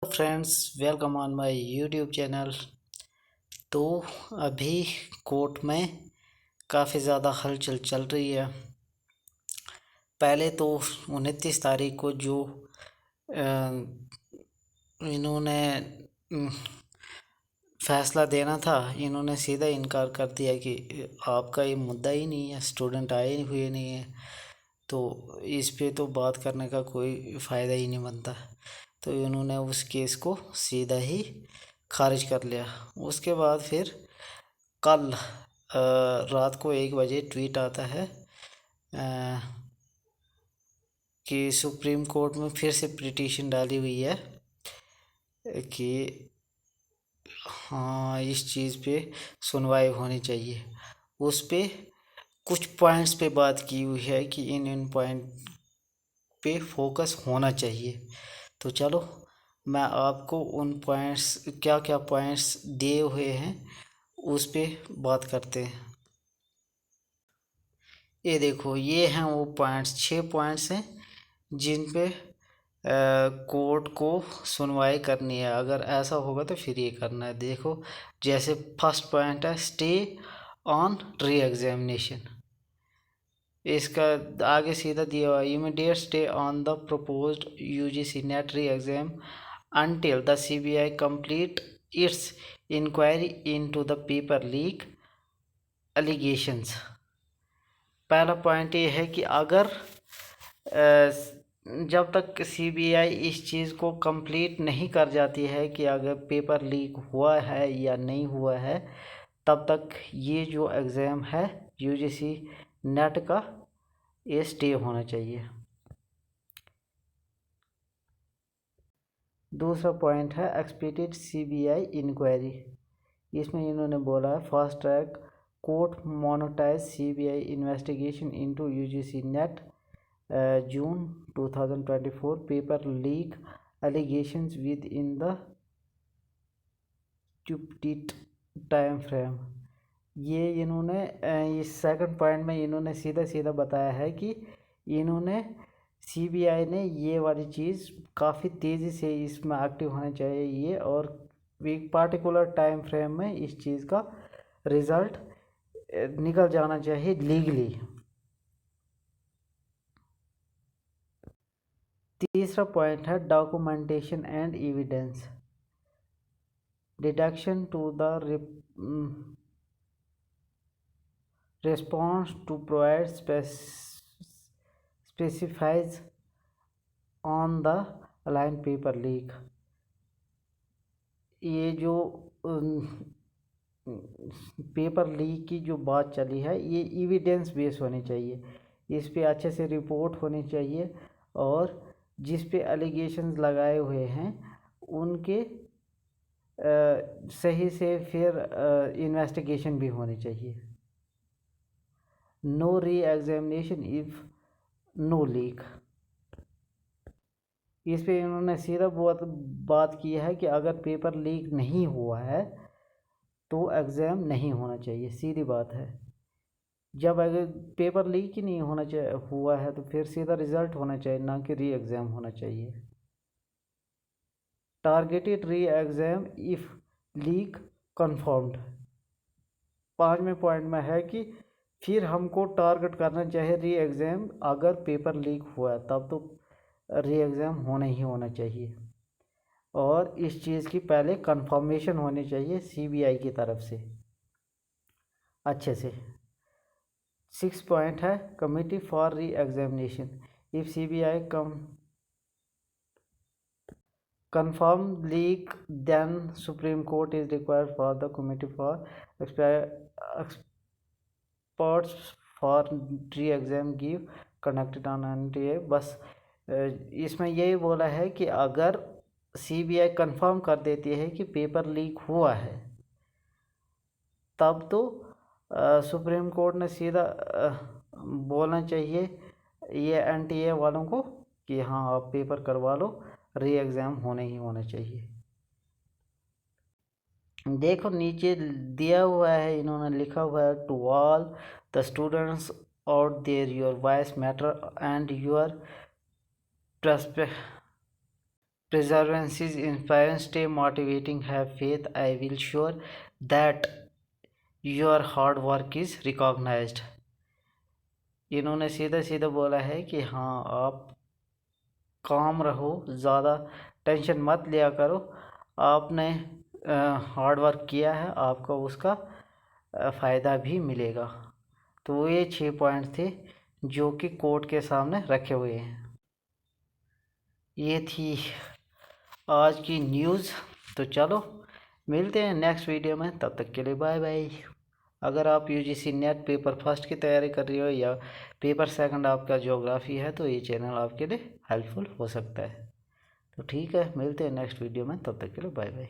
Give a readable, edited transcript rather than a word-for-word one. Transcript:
Friends, welcome on my YouTube channel. तो अभी court में काफ़ी ज़्यादा हलचल चल रही है। पहले तो 29 तारीख को जो इन्होंने फैसला देना था, इन्होंने सीधा इनकार कर दिया कि आपका ये मुद्दा ही नहीं है, स्टूडेंट आए हुए नहीं है, तो इस पे तो बात करने का कोई फ़ायदा ही नहीं बनता। तो इन्होंने उस केस को सीधा ही खारिज कर लिया। उसके बाद फिर कल रात को 1 बजे ट्वीट आता है कि सुप्रीम कोर्ट में फिर से पिटीशन डाली हुई है कि हाँ, इस चीज़ पे सुनवाई होनी चाहिए। उस पे कुछ पॉइंट्स पे बात की हुई है कि इन पॉइंट पे फोकस होना चाहिए। तो चलो, मैं आपको उन पॉइंट्स, क्या क्या पॉइंट्स दिए हुए हैं, उस पे बात करते हैं। ये देखो, ये हैं वो पॉइंट्स, 6 पॉइंट्स हैं जिन पे कोर्ट को सुनवाई करनी है। अगर ऐसा होगा तो फिर ये करना है। देखो, जैसे फर्स्ट पॉइंट है स्टे ऑन री एग्जामिनेशन। इसका आगे सीधा दिया हुआ immediate stay on the proposed UGC net री exam until the CBI complete its inquiry into the paper leak allegations। पहला पॉइंट ये है कि अगर जब तक सीबीआई इस चीज़ को कंप्लीट नहीं कर जाती है कि अगर पेपर लीक हुआ है या नहीं हुआ है, तब तक ये जो एग्ज़ाम है यूजीसी नेट का, ये स्टे होना चाहिए। दूसरा पॉइंट है एक्सपेक्टेड सीबीआई इंक्वायरी। इसमें इन्होंने बोला है fast track court monetise CBI investigation into UGC NET June 2024 paper leak allegations within the stupid time frame. ये इन्होंने इस सेकंड पॉइंट में इन्होंने सीधा सीधा बताया है कि इन्होंने सीबीआई ने ये वाली चीज़ काफ़ी तेज़ी से इसमें एक्टिव होना चाहिए और एक पार्टिकुलर टाइम फ्रेम में इस चीज़ का रिज़ल्ट निकल जाना चाहिए लीगली। तीसरा पॉइंट है documentation and evidence deduction to the response to provide specifies on the line paper leak। ये जो पेपर लीक की जो बात चली है, ये एविडेंस बेस होनी चाहिए, इस पे अच्छे से रिपोर्ट होनी चाहिए और जिस पे एलिगेशंस लगाए हुए हैं उनके सही से फिर इन्वेस्टिगेशन भी होनी चाहिए। No re examination if no leak. इस पे इन्होंने सीधा बात की है कि अगर पेपर लीक नहीं हुआ है तो एग्ज़ाम नहीं होना चाहिए। सीधी बात है। जब अगर पेपर लीक ही नहीं होना चाहिए हुआ है तो फिर सीधा रिज़ल्ट होना चाहिए, ना कि री एग्ज़ाम होना चाहिए। Targeted re exam if leak confirmed. 5वें पॉइंट में है कि फिर हमको टारगेट करना चाहिए री एग्ज़ाम। अगर पेपर लीक हुआ है तब तो री एग्ज़ाम होना ही होना चाहिए और इस चीज़ की पहले कंफर्मेशन होनी चाहिए सीबीआई की तरफ से अच्छे से। 6 पॉइंट है committee for re examination if CBI confirm leak then supreme court is required for the committee for experts for re-exam give conducted on NTA। बस इसमें यही बोला है कि अगर सीबीआई कंफर्म कर देती है कि पेपर लीक हुआ है तब तो सुप्रीम कोर्ट ने सीधा बोलना चाहिए ये एनटीए वालों को कि हाँ, आप पेपर करवा लो, री एग्ज़ाम होने ही होना चाहिए। देखो, नीचे दिया हुआ है, इन्होंने लिखा हुआ है to all the students out there your voice matter and your perseverance is inspiring, stay motivating, have faith, I will sure that your hard work is recognized। इन्होंने सीधा सीधा बोला है कि हाँ आप काम रहो, ज़्यादा टेंशन मत लिया करो, आपने हार्ड वर्क किया है, आपको उसका फ़ायदा भी मिलेगा। तो ये 6 पॉइंट थे जो कि कोर्ट के सामने रखे हुए हैं। ये थी आज की न्यूज़। तो चलो मिलते हैं नेक्स्ट वीडियो में, तब तक के लिए बाय बाय। अगर आप यूजीसी नेट पेपर फर्स्ट की तैयारी कर रही हो या पेपर सेकंड आपका ज्योग्राफी है तो ये चैनल आपके लिए हेल्पफुल हो सकता है। तो ठीक है, मिलते हैं नेक्स्ट वीडियो में, तब तक के लिए बाय बाय।